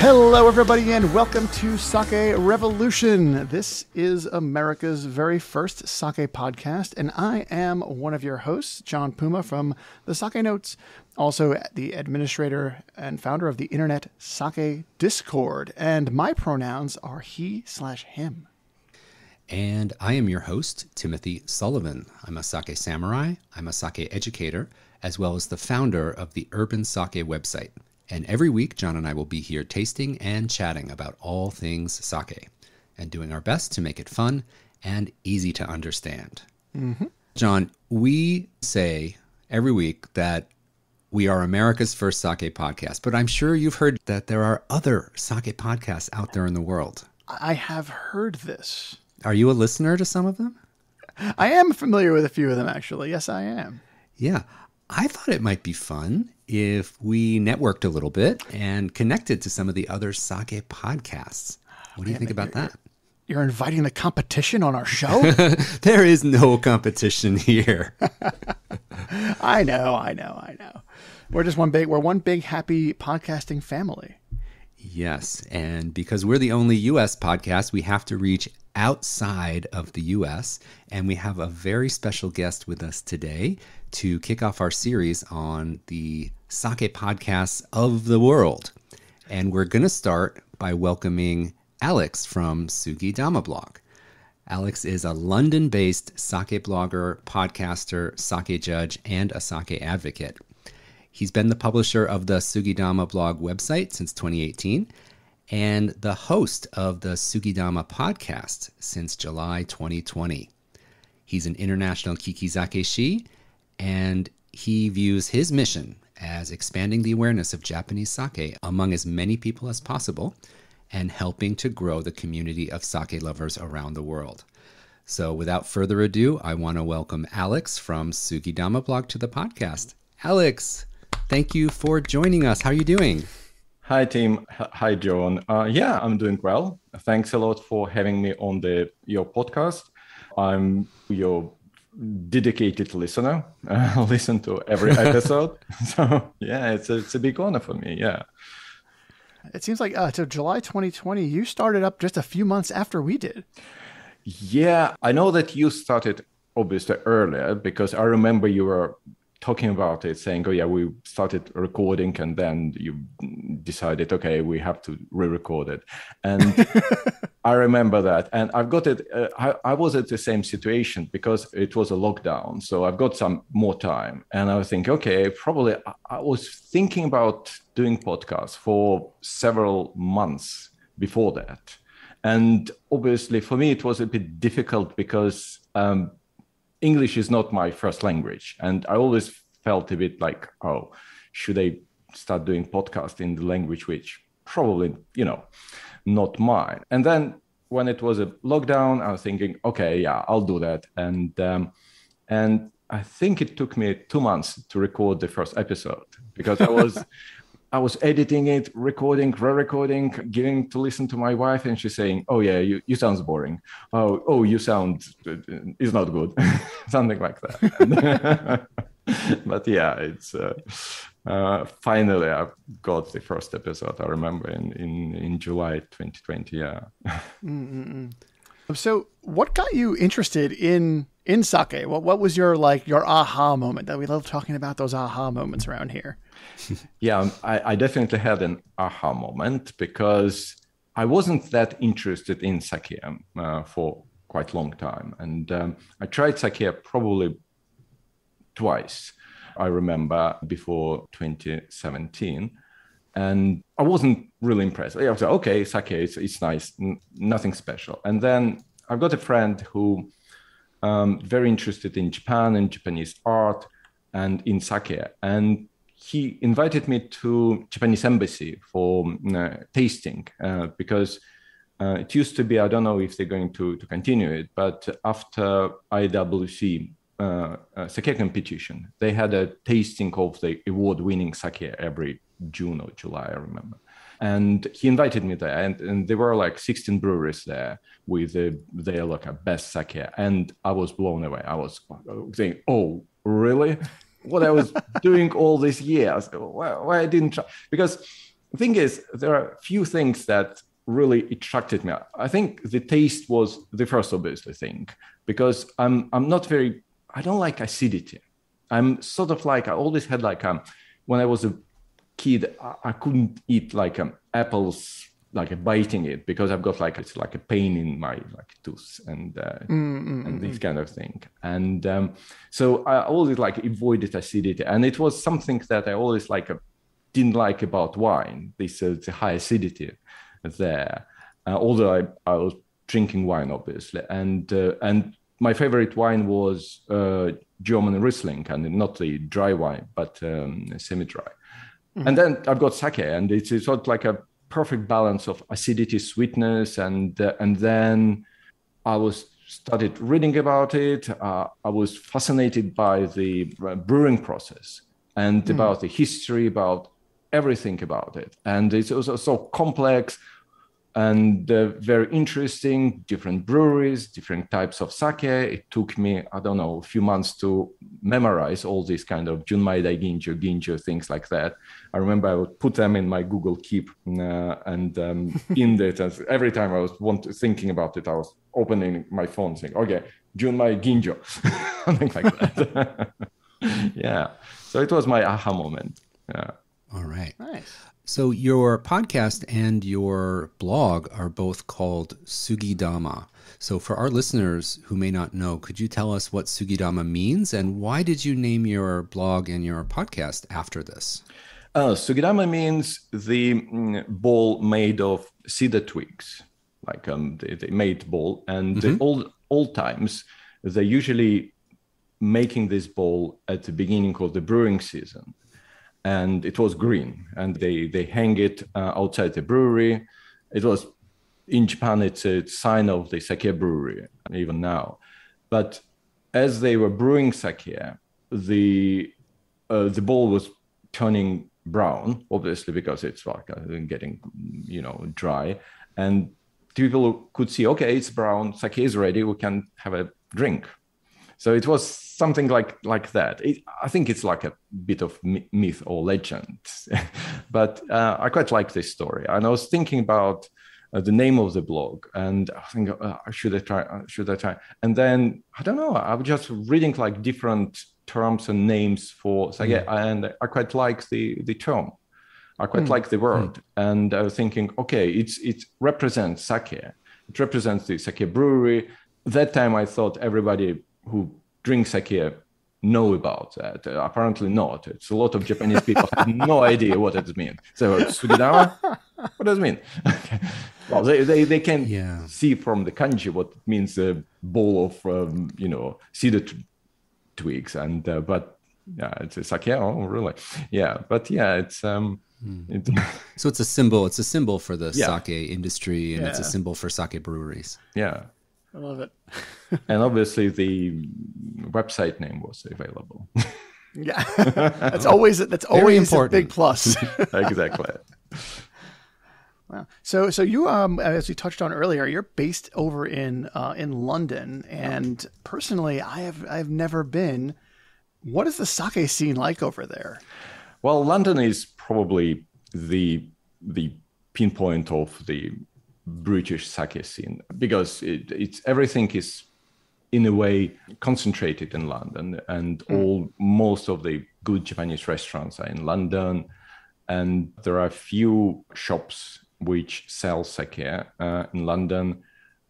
Hello, everybody, and welcome to Sake Revolution. This is America's very first sake podcast, and I am one of your hosts, John Puma from the Sake Notes, also the administrator and founder of the Internet Sake Discord, and my pronouns are he/him. And I am your host, Timothy Sullivan. I'm a sake samurai, I'm a sake educator, as well as the founder of the Urban Sake website. And every week, John and I will be here tasting and chatting about all things sake and doing our best to make it fun and easy to understand. Mm-hmm. John, we say every week that we are America's first sake podcast, but I'm sure you've heard that there are other sake podcasts out there in the world. I have heard this. Are you a listener to some of them? I am familiar with a few of them, actually. Yes, I am. Yeah. I thought it might be fun if we networked a little bit and connected to some of the other sake podcasts. What do you think about that? You're inviting the competition on our show? There is no competition here. I know. We're one big happy podcasting family. Yes, and because we're the only U.S. podcast, we have to reach outside of the U.S., and we have a very special guest with us today to kick off our series on the sake podcasts of the world. And we're going to start by welcoming Alex from Sugidama Blog. Alex is a London-based sake blogger, podcaster, sake judge, and a sake advocate. He's been the publisher of the Sugidama Blog website since 2018 and the host of the Sugidama Podcast since July 2020. He's an international kikizakeshi, and he views his mission as expanding the awareness of Japanese sake among as many people as possible and helping to grow the community of sake lovers around the world. So without further ado, I want to welcome Alex from Sugidama Blog to the podcast. Alex, thank you for joining us. How are you doing? Hi, team. Hi, John. Yeah, I'm doing well. Thanks a lot for having me on your podcast. I'm your dedicated listener. Listen to every episode. So, yeah, it's a big honor for me. Yeah. It seems like to July 2020, you started up just a few months after we did. Yeah, I know that you started obviously earlier because I remember you were talking about it, saying, oh yeah, we started recording and then you decided, okay, we have to re-record it. And I remember that. And I've got it. I was at the same situation because it was a lockdown. So I've got some more time. And I was thinking, okay, probably I was thinking about doing podcasts for several months before that. And obviously for me, it was a bit difficult because English is not my first language. And I always felt a bit like, oh, should I start doing podcasts in the language which probably, not mine. And then when it was a lockdown, I was thinking, okay, yeah, I'll do that. And I think it took me 2 months to record the first episode because I was editing it, recording, re-recording, giving to listen to my wife, and she's saying, "Oh yeah, you sound boring. Oh, you sound is not good," something like that. But yeah, it's finally I got the first episode. I remember in July 2020. Yeah. Mm-mm. So, what got you interested in sake? What was your aha moment? That we love talking about those aha moments around here. Yeah, I definitely had an aha moment because I wasn't that interested in sake for quite a long time. And I tried sake probably twice, I remember, before 2017. And I wasn't really impressed. I was like, okay, sake, it's nice, nothing special. And then I've got a friend who very interested in Japan and Japanese art and in sake. And he invited me to Japanese embassy for tasting because it used to be, I don't know if they're going to continue it, but after IWC sake competition, they had a tasting of the award-winning sake every June or July, I remember. And he invited me there, and there were like 16 breweries there with their best sake, and I was blown away. I was saying, "Oh, really? What I was doing all these years? Why I didn't try?" Because thing is, there are a few things that really attracted me. I think the taste was the first obviously thing, because I'm not very, I don't like acidity. I'm sort of like, I always had like, when I was a kid, I couldn't eat like apples, like biting it, because I've got like, it's like a pain in my like tooth and this kind of thing. And so I always like avoided acidity. And it was something that I always like didn't like about wine, this the high acidity there. Although I was drinking wine, obviously. And my favorite wine was German Riesling, and not the dry wine, but semi-dry. Mm-hmm. And then I've got sake, and it's sort of like a perfect balance of acidity, sweetness, and then I started reading about it. I was fascinated by the brewing process and about the history, about everything about it. And it's also so complex and very interesting, different breweries, different types of sake. It took me, I don't know, a few months to memorize all these kind of Junmai Ginjo, things like that. I remember I would put them in my Google Keep and in it. Every time I was thinking about it, I was opening my phone saying, okay, Junmai Ginjo, something like that. Yeah. So it was my aha moment. Yeah. All right. Nice. So your podcast and your blog are both called Sugidama. So for our listeners who may not know, could you tell us what Sugidama means, and why did you name your blog and your podcast after this? Sugidama means the ball made of cedar twigs, like they made ball. And the old times, they usually making this ball at the beginning of the brewing season. And it was green, and they hang it outside the brewery. It was, in Japan, it's a sign of the sake brewery, even now. But as they were brewing sake, the ball was turning brown, obviously, because it's like getting, dry. And people could see, okay, it's brown, sake is ready, we can have a drink. So it was something like that. I think it's like a bit of myth or legend, but I quite like this story. And I was thinking about the name of the blog, and I think, should I try? And then, I don't know, I was just reading like different terms and names for sake, and I quite like the term. I quite like the word. And I was thinking, okay, it represents sake. It represents the sake brewery. That time I thought everybody who drink sake know about that. Apparently not. It's a lot of Japanese people have no idea what it means. So Sugidama, what does it mean? Okay. Well, they can see from the kanji what it means, a bowl of cedar twigs, and but yeah, it's a sake. Oh, really? Yeah, but yeah, it's so it's a symbol. It's a symbol for the sake industry, and it's a symbol for sake breweries. Yeah. I love it. And obviously the website name was available. Yeah. That's always important. A big plus. Exactly. Wow. So you, as we touched on earlier, you're based over in London, and personally, I've never been. What is the sake scene like over there? Well, London is probably the pinpoint of the British sake scene, because it's everything is in a way concentrated in London, and most of the good Japanese restaurants are in London, and there are a few shops which sell sake in London.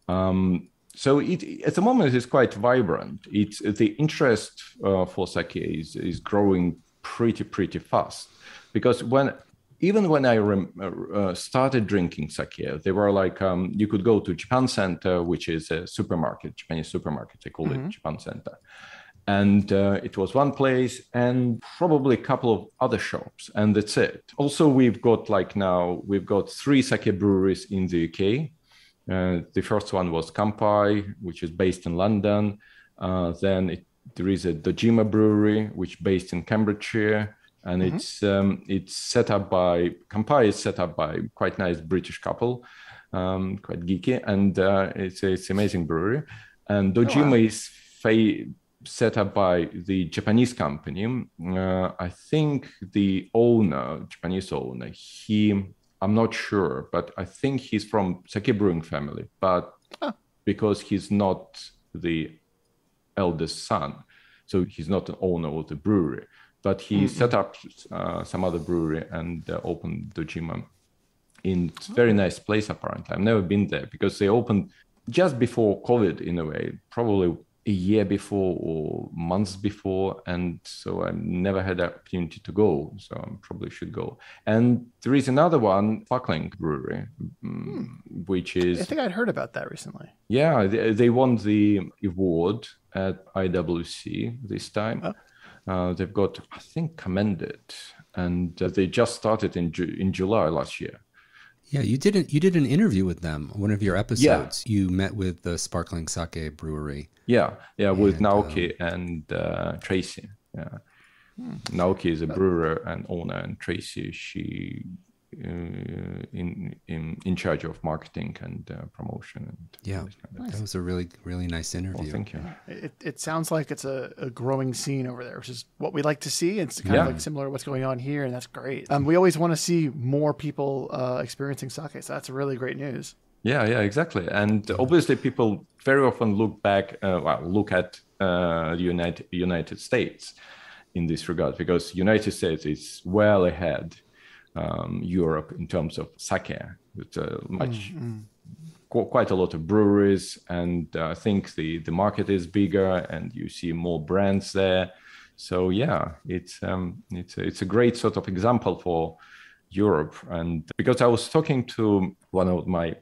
So at the moment it is quite vibrant. It's the interest for sake is growing pretty fast, because even when I started drinking sake, they were like, you could go to Japan Center, which is a supermarket, Japanese supermarket, they call it Japan Center. And it was one place and probably a couple of other shops, and that's it. Also, we've got 3 sake breweries in the UK. The first one was Kampai, which is based in London. Then there is a Dojima brewery, which is based in Cambridgeshire. And it's set up by Kampai. Is set up by quite nice British couple, quite geeky, and it's amazing brewery. And Dojima is set up by the Japanese company. I think the owner, Japanese owner, I'm not sure, but I think he's from sake brewing family, but because he's not the eldest son, so he's not an owner of the brewery, but he set up some other brewery and opened Dojima in a very nice place, apparently. I've never been there because they opened just before COVID in a way, probably a year before or months before, and so I never had the opportunity to go, so I probably should go. And there is another one, sparkling brewery, which is... I think I'd heard about that recently. Yeah, they won the award at IWC this time. They've got, I think, commended, and they just started in July last year. Yeah, you did an interview with them. One of your episodes, you met with the Sparkling Sake Brewery. Yeah, with Naoki and Tracy. Yeah, Naoki is a brewer and owner, and Tracy, she in charge of marketing and promotion. And that was a really, really nice interview. Well, thank you. It sounds like it's a growing scene over there, which is what we like to see. It's kind of like similar to what's going on here, and that's great. We always want to see more people experiencing sake, so that's really great news. Yeah, exactly. And obviously people very often look at the United States in this regard, because United States is well ahead Europe in terms of sake. It's quite a lot of breweries, and I think the market is bigger, and you see more brands there. So yeah, it's a great sort of example for Europe. And because I was talking to one of my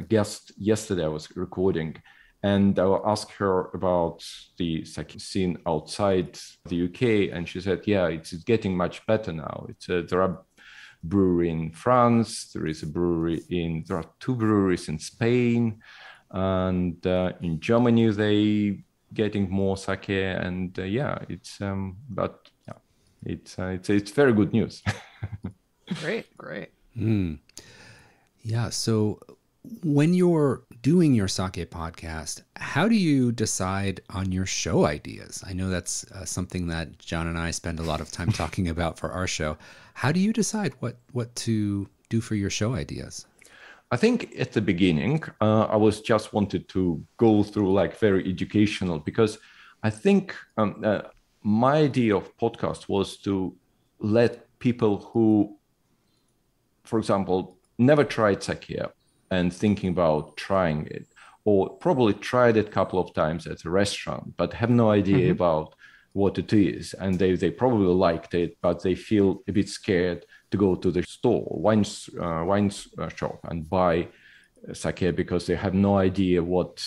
guests yesterday, I was recording, and I asked her about the sake scene outside the UK, and she said, yeah, it's getting much better now. There are brewery in France, there are 2 breweries in Spain, and in Germany they getting more sake, and it's very good news. Great. Yeah, so when you're doing your sake podcast, how do you decide on your show ideas? I know that's something that John and I spend a lot of time talking about for our show. How do you decide what to do for your show ideas? I think at the beginning, I was just wanted to go through like very educational, because I think my idea of podcast was to let people who, for example, never tried sake and thinking about trying it, or probably tried it a couple of times at a restaurant, but have no idea about what it is. And they probably liked it, but they feel a bit scared to go to the store, wine shop and buy sake, because they have no idea what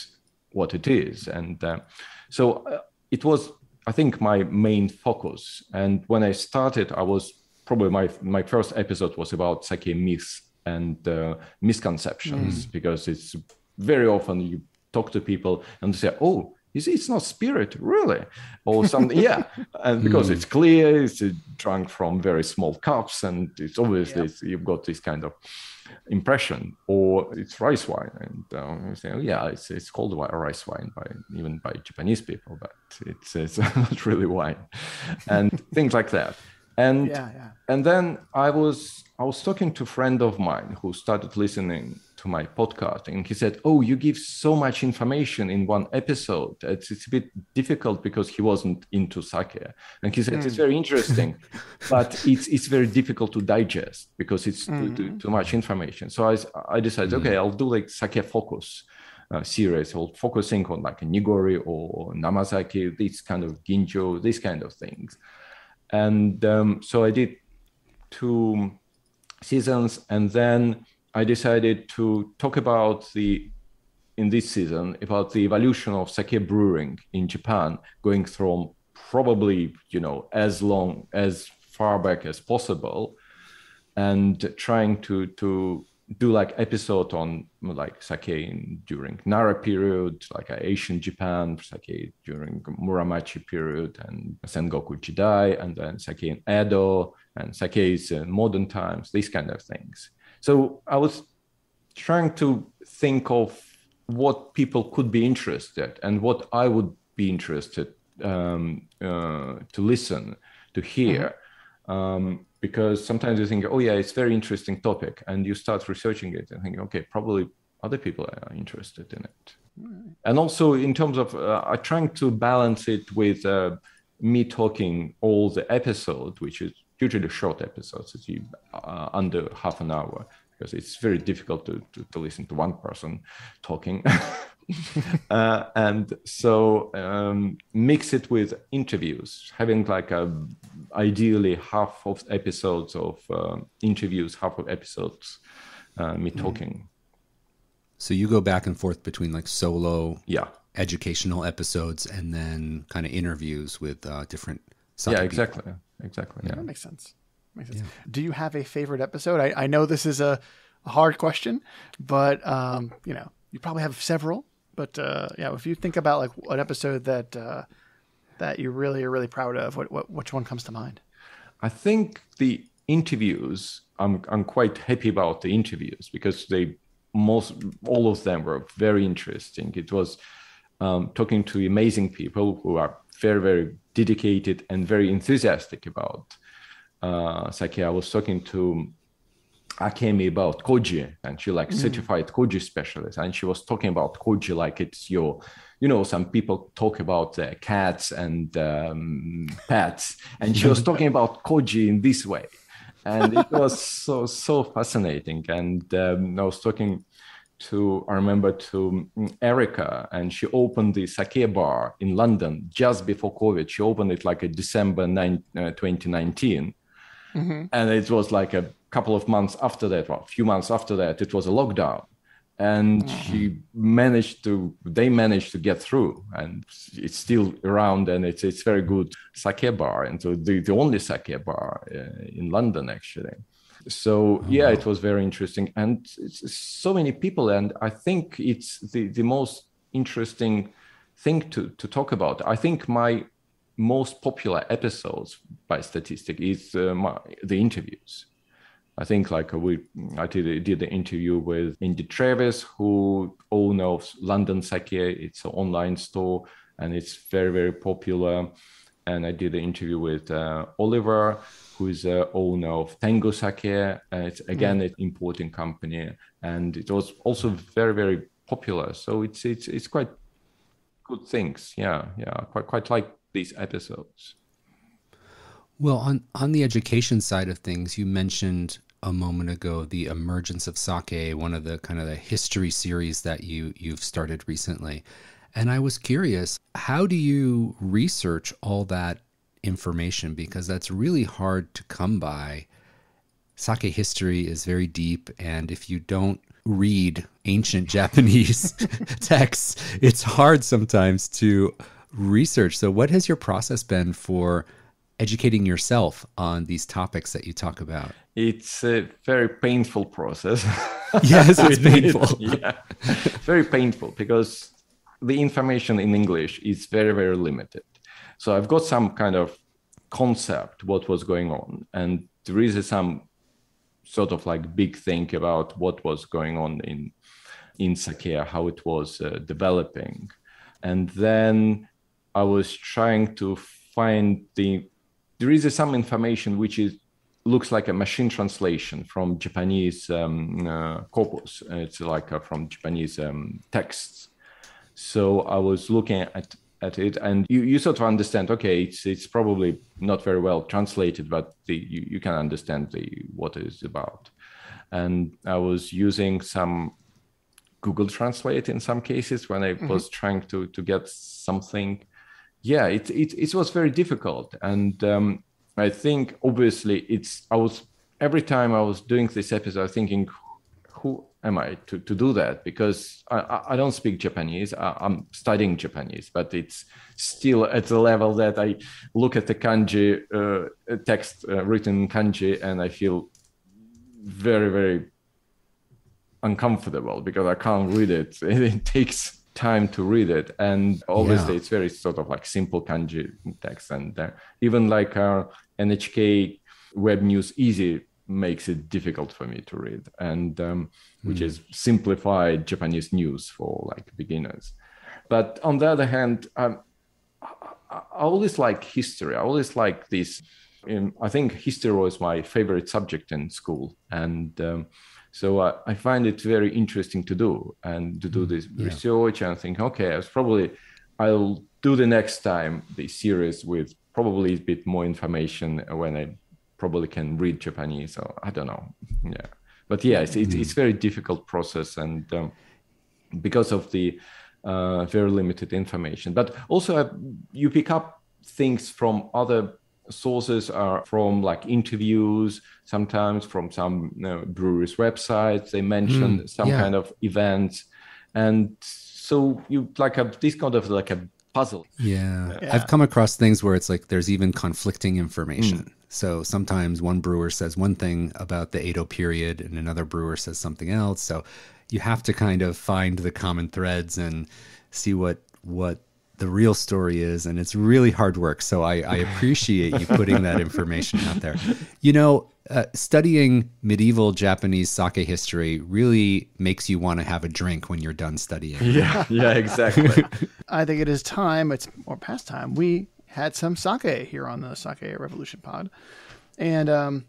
it is. And so it was, I think, my main focus. And when I started, I was probably my first episode was about sake myths and misconceptions, because it's very often you talk to people and they say, oh, it's not spirit, really? Or something, and because it's clear, it's drunk from very small cups, and it's obviously you've got this kind of impression. Or it's rice wine, and you say, it's called rice wine even by Japanese people, but it's not really wine, and things like that. And and then I was talking to a friend of mine who started listening to my podcast, and he said, oh, you give so much information in one episode. It's a bit difficult, because he wasn't into sake. And he said, it's very interesting, but it's very difficult to digest, because it's too much information. So I decided, okay, I'll do like sake focus series, or focusing on like a nigori or namazaki, this kind of ginjo, these kind of things. And so I did 2 seasons, and then I decided to talk about in this season about the evolution of sake brewing in Japan, going from probably as far back as possible, and trying to do like episode on like sake during Nara period, like Asian Japan, sake during Muromachi period and Sengoku Jidai, and then sake in Edo, and sake is in modern times, these kind of things. So I was trying to think of what people could be interested and what I would be interested to listen, to hear. Because sometimes you think, oh yeah, it's a very interesting topic, and you start researching it and think, okay, probably other people are interested in it. And also in terms of, I'm trying to balance it with me talking all the episode, which is usually short episodes, it's under half an hour, because it's very difficult to listen to one person talking. And so mix it with interviews, having like ideally half of episodes of interviews, half of episodes me talking. So you go back and forth between like solo Yeah. educational episodes and then kind of interviews with different sake Yeah, people. exactly. Yeah, that makes sense. Yeah. Do you have a favorite episode? I know this is a hard question, but you probably have several. But if you think about like an episode that you really are really proud of, which one comes to mind? I think the interviews, I'm quite happy about the interviews, because all of them were very interesting. It was talking to amazing people who are very, very dedicated and very enthusiastic about sake. I was talking to Akemi about koji, and she like certified koji specialist, and she was talking about koji like it's your, some people talk about cats and pets, and she was talking about koji in this way, and it was so fascinating. And I was talking to Erica, and she opened the sake bar in London just before COVID. She opened it like a December 2019. And it was like a couple of months after that, a few months after that, it was a lockdown. And they managed to get through, and it's still around, and it's very good sake bar, and so the only sake bar in London, actually. So it was very interesting, and it's so many people, and I think it's the most interesting thing to talk about. I think my most popular episodes by statistic is the interviews. I think like I did the interview with Indy Travis, who owner of London Sake. It's an online store, and it's very, very popular. And I did the interview with Oliver, who is the owner of Tango Sake. It's again an importing company, and it was also very, very popular. So it's quite good things. Yeah, quite like these episodes. Well, on the education side of things, you mentioned a moment ago the emergence of sake, one of the kind of the history series that you've started recently. And I was curious, how do you research all that information? Because that's really hard to come by. Sake history is very deep, and if you don't read ancient Japanese texts, it's hard sometimes to research. So what has your process been for educating yourself on these topics that you talk about? It's a very painful process. Yes, it's painful. Yeah, very painful, because the information in English is very, very limited. So I've got some kind of concept what was going on, and there is some sort of like big thing about what was going on in sake, how it was developing. And then I was trying to find there is some information which looks like a machine translation from Japanese corpus. It's like from Japanese texts. So I was looking at it, and you sort of understand, okay, it's probably not very well translated, but you can understand what it is about. And I was using some Google Translate in some cases when I was trying to get something. Yeah, it was very difficult. And I think obviously every time I was doing this episode, thinking, who am I to do that? Because I don't speak Japanese. I'm studying Japanese, but it's still at the level that I look at the kanji text written in kanji, and I feel very, very uncomfortable because I can't read it. It takes time to read it, and obviously it's very sort of like simple kanji text, and even like our NHK Web News Easy makes it difficult for me to read, and which is simplified Japanese news for like beginners. But on the other hand, I always like history. I always like this. I think history was my favorite subject in school. And so I find it very interesting to do and to do this research and think, okay, I'll do the next time the series with probably a bit more information when I probably can read Japanese. So I don't know. Yeah. But yeah, it's very difficult process. And because of the very limited information, but also you pick up things from other sources, from like interviews, sometimes from some breweries' websites. They mention some kind of events, and so you like this kind of like a puzzle. Yeah. I've come across things where it's like there's even conflicting information. So sometimes one brewer says one thing about the Edo period and another brewer says something else. So you have to kind of find the common threads and see what the real story is. And it's really hard work. So I appreciate you putting that information out there. You know, studying medieval Japanese sake history really makes you want to have a drink when you're done studying. Yeah, exactly. I think it is time, or past time, we had some sake here on the Sake Revolution pod. And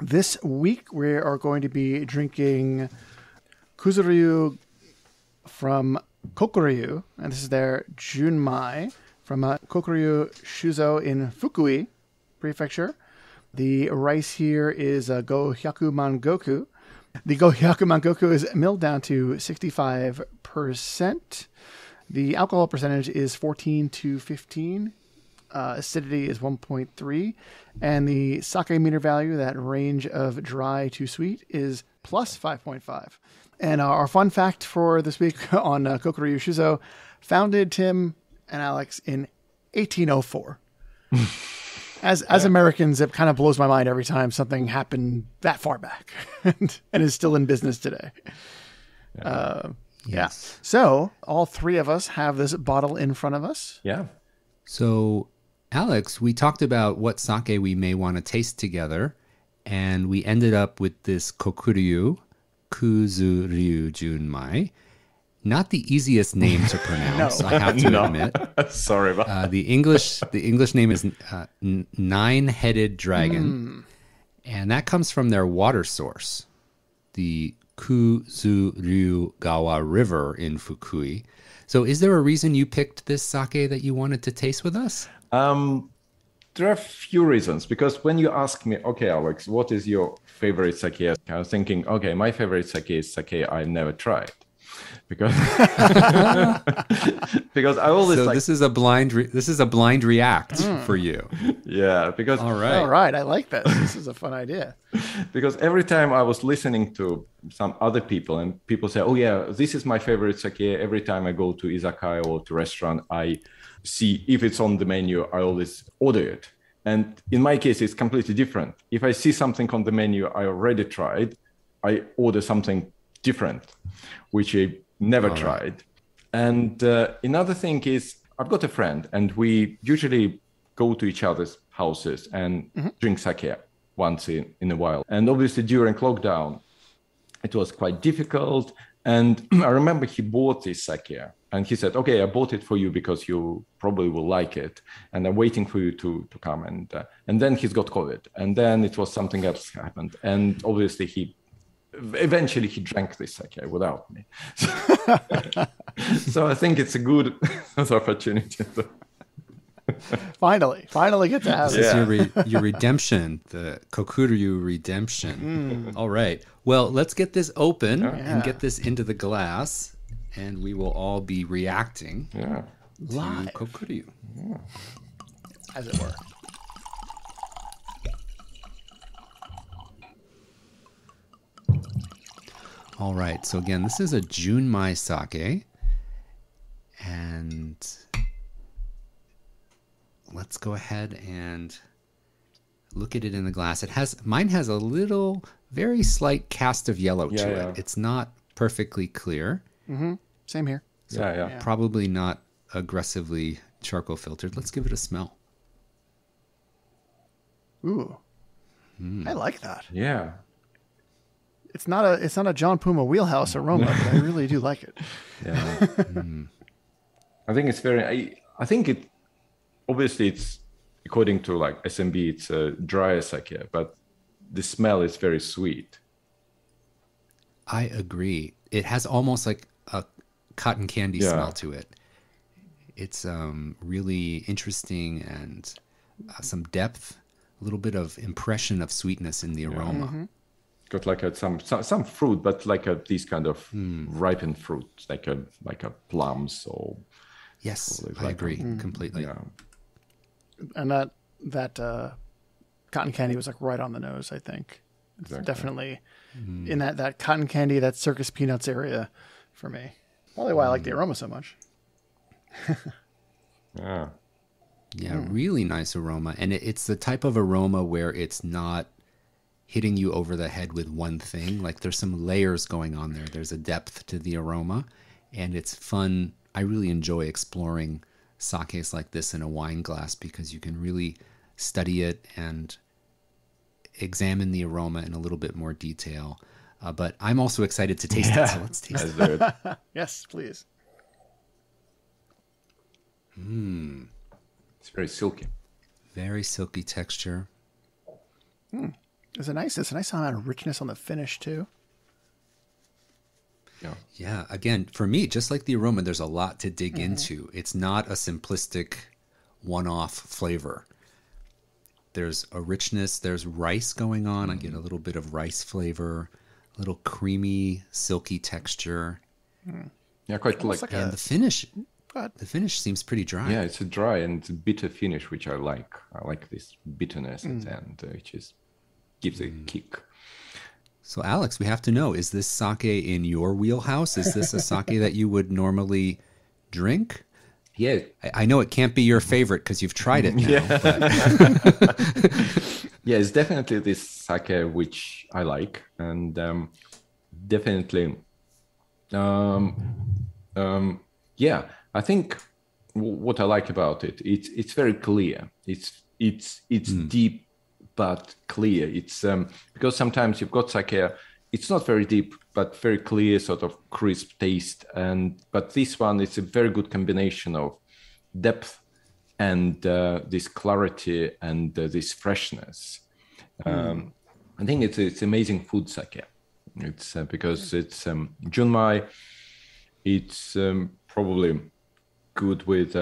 this week we are going to be drinking Kuzuryu from Kokuryu, and this is their Junmai from Kokuryu Shuzo in Fukui Prefecture. The rice here is Go-hyaku Mangoku. The Go-hyaku Mangoku is milled down to 65%. The alcohol percentage is 14 to 15. Acidity is 1.3. And the sake meter value, that range of dry to sweet, is plus 5.5. And our fun fact for this week on Kokuryu Shuzo, founded Tim and Alex in 1804. As Americans, it kind of blows my mind every time something happened that far back and is still in business today. Yes. So all three of us have this bottle in front of us. Yeah. So, Alex, we talked about what sake we may want to taste together, and we ended up with this Kokuryu Kuzuryu Junmai. Not the easiest name to pronounce, I have to admit. Sorry about the English name is Nine-Headed Dragon, and that comes from their water source, the Kuzuryu-gawa River in Fukui. So is there a reason you picked this sake that you wanted to taste with us? There are a few reasons, because when you ask me, okay, Alex, what is your favorite sake? I was thinking, okay, my favorite sake is sake I never tried. Because I always this is a blind react for you. Yeah, because all right, I like this. This is a fun idea. Because every time I was listening to some other people and people say, oh yeah, this is my favorite sake. Every time I go to izakaya or to restaurant, I see if it's on the menu, I always order it. And in my case, it's completely different. If I see something on the menu I already tried, I order something different, which I never tried. And another thing is, I've got a friend and we usually go to each other's houses and drink sake once in a while. And obviously during lockdown, it was quite difficult. And I remember he bought this sake and he said, okay, I bought it for you because you probably will like it. And I'm waiting for you to come. And then he's got COVID. And then it was something else happened. And obviously eventually he drank this sake without me. So I think it's a good opportunity. Finally get to have this is your redemption, the Kokuryu redemption. All right. Well, let's get this open and get this into the glass, and we will all be reacting to live Kokuryu. As it were. All right. So again, this is a Junmai sake, and let's go ahead and look at it in the glass. Mine has a little, very slight cast of yellow to it. It's not perfectly clear. Same here. So probably not aggressively charcoal filtered. Let's give it a smell. Ooh, I like that. Yeah. It's not a John Puma wheelhouse aroma, but I really do like it. Yeah. I think it's very. I think obviously it's according to like SMB, it's a drier sake, but the smell is very sweet. I agree. It has almost like a cotton candy smell to it. It's really interesting and some depth, a little bit of impression of sweetness in the aroma. Mm-hmm. Got like some fruit, but like these kind of ripened fruits, like a plums or. Yes, I agree completely. Yeah. And that cotton candy was like right on the nose, I think. It's definitely in that cotton candy, that circus peanuts area for me. Probably why I like the aroma so much. Yeah. Yeah, really nice aroma. And it's the type of aroma where it's not hitting you over the head with one thing. Like there's some layers going on there. There's a depth to the aroma, and it's fun. I really enjoy exploring sakes like this in a wine glass because you can really study it and examine the aroma in a little bit more detail. But I'm also excited to taste it, so let's taste it. Yes, please. It's very silky. Very silky texture. It's a nice amount of richness on the finish too. Yeah, again, for me, just like the aroma, there's a lot to dig into. It's not a simplistic one-off flavor. There's a richness, there's rice going on. I get a little bit of rice flavor, a little creamy, silky texture. Yeah, quite like And the finish, seems pretty dry. yeah, it's a dry and it's a bitter finish, which I like. I like this bitterness at the end, which gives a kick. So, Alex, we have to know, is this sake in your wheelhouse? Is this a sake that you would normally drink? Yeah. I know it can't be your favorite because you've tried it now. Yeah. But... Yeah, it's definitely this sake which I like. And definitely, yeah, I think what I like about it, it's very clear. It's deep but clear. It's because sometimes you've got sake, it's not very deep but very clear, sort of crisp taste. But this one, it's a very good combination of depth and this clarity and this freshness. I think it's amazing food sake. It's because it's Junmai. It's probably good with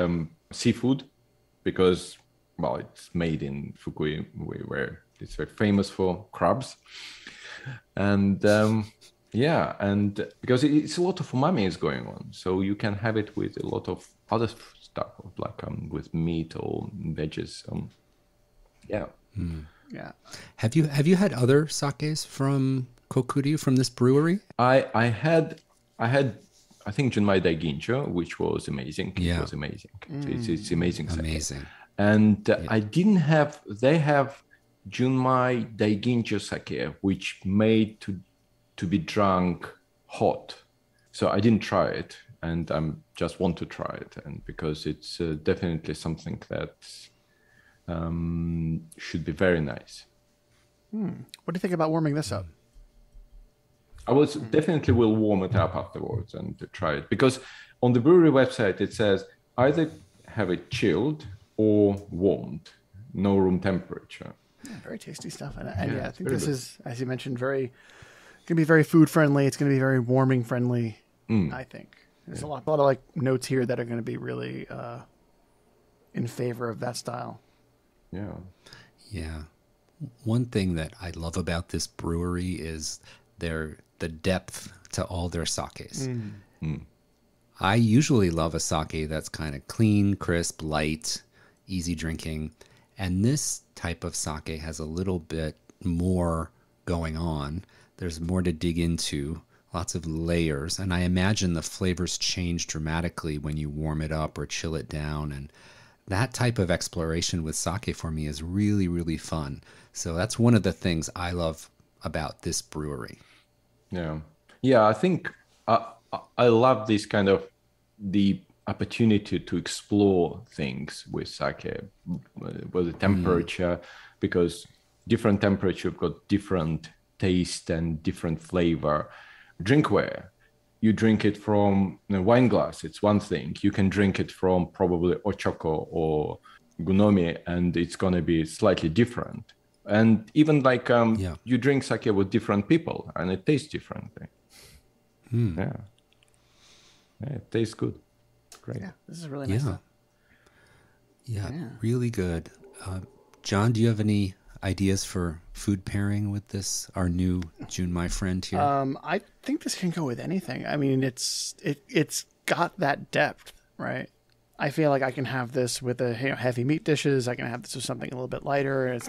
seafood because, well, it's made in Fukui, where it's very famous for crabs. And yeah, and because it's a lot of umami is going on, so you can have it with a lot of other stuff, like with meat or veggies. Yeah. Yeah. Have you had other sakes from Kokuryu, from this brewery? I had I think Junmai Daiginjo, which was amazing. Yeah. It was amazing. It's amazing. Sake. Amazing. And I didn't have. They have Junmai Daiginjo sake, which made to be drunk hot. So I didn't try it, and I just want to try it, and because it's definitely something that should be very nice. What do you think about warming this up? I was definitely will warm it up afterwards and to try it, because on the brewery website it says either have it chilled or warmed, no room temperature. Yeah, very tasty stuff. And yeah, I think very this good. is, as you mentioned, going to be very food friendly. It's going to be very warming friendly. I think there's a lot of like notes here that are going to be really in favor of that style. Yeah. Yeah. One thing that I love about this brewery is the depth to all their sakes. I usually love a sake that's kind of clean, crisp, light, easy drinking. And this type of sake has a little bit more going on. There's more to dig into, lots of layers. And I imagine the flavors change dramatically when you warm it up or chill it down. And that type of exploration with sake for me is really, really fun. So that's one of the things I love about this brewery. Yeah, I think I love this kind of the opportunity to explore things with sake, with the temperature, because different temperature have got different taste and different flavor. Drinkware, you drink it from a wine glass, it's one thing. You can drink it from probably ochoko or gunomi, and it's going to be slightly different. And even like you drink sake with different people, and it tastes differently. Yeah, it tastes good. Great. Yeah, this is really nice. Yeah, really good. John, do you have any ideas for food pairing with this, our new Junmai friend here? I think this can go with anything. I mean, it's got that depth, right? I feel like I can have this with heavy meat dishes. I can have this with something a little bit lighter. And it's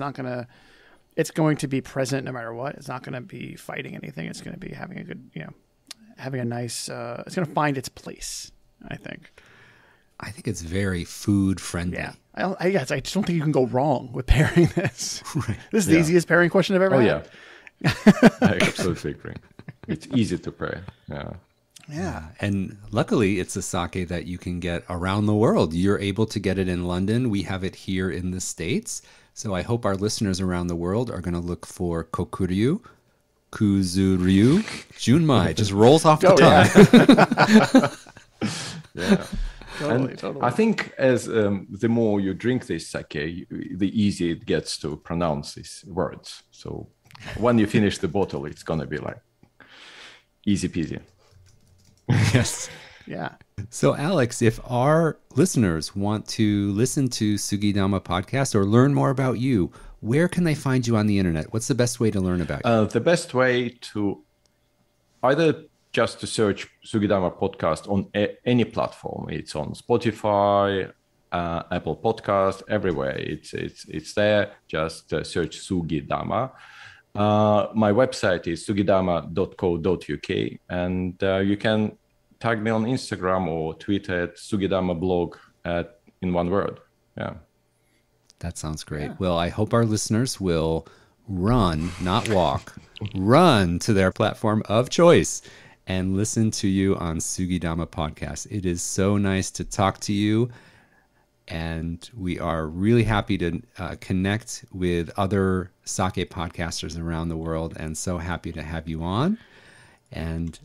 going to be present no matter what. It's not going to be fighting anything. It's going to be having a good, having a nice, it's going to find its place, I think. I think it's very food friendly. Yeah. I just don't think you can go wrong with pairing this. Right. This is the easiest pairing question I've ever had. I absolutely agree. It's easy to pair. Yeah. And luckily, it's a sake that you can get around the world. You're able to get it in London. We have it here in the States. So I hope our listeners around the world are going to look for Kokuryu, Kuzuryu, Junmai. Just rolls off the tongue. Yeah. Totally. I think as the more you drink this sake, the easier it gets to pronounce these words. So when you finish the bottle, it's going to be like easy peasy. Yes. Yeah. So, Alex, if our listeners want to listen to Sugidama Podcast or learn more about you, where can they find you on the internet? What's the best way to learn about you? The best way to either just to search Sugidama Podcast on any platform. It's on Spotify, Apple Podcast, everywhere. It's there. Just search Sugidama. My website is sugidama.co.uk, and you can tag me on Instagram or Twitter at Sugidama blog in one word. Yeah. That sounds great. Yeah. Well, I hope our listeners will run, not walk, run to their platform of choice and listen to you on Sugidama Podcast. It is so nice to talk to you. And we are really happy to connect with other sake podcasters around the world, and so happy to have you on. And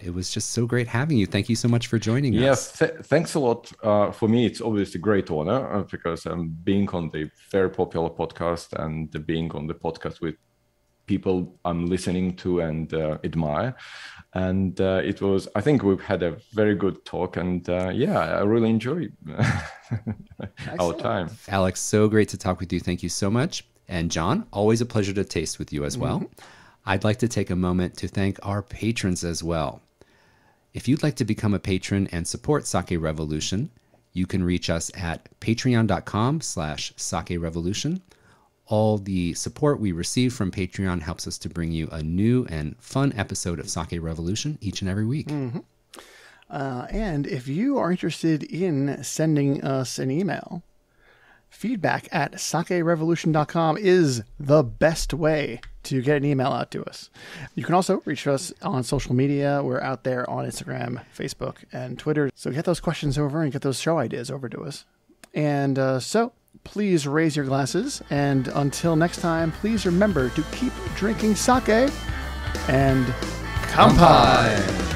it was just so great having you. Thank you so much for joining us. Yes, thanks a lot. For me, it's obviously a great honor because I'm being on the very popular podcast and being on the podcast with people I'm listening to and admire. And I think we've had a very good talk, and I really enjoyed our time. Alex, so great to talk with you. Thank you so much. And John, always a pleasure to taste with you as well. I'd like to take a moment to thank our patrons as well. If you'd like to become a patron and support Sake Revolution, you can reach us at patreon.com/Sake Revolution. All the support we receive from Patreon helps us to bring you a new and fun episode of Sake Revolution each and every week. And if you are interested in sending us an email, feedback at sakerevolution.com is the best way to get an email out to us. You can also reach us on social media. We're out there on Instagram, Facebook, and Twitter. So get those questions over and get those show ideas over to us. And so please raise your glasses. And until next time, please remember to keep drinking sake and kanpai.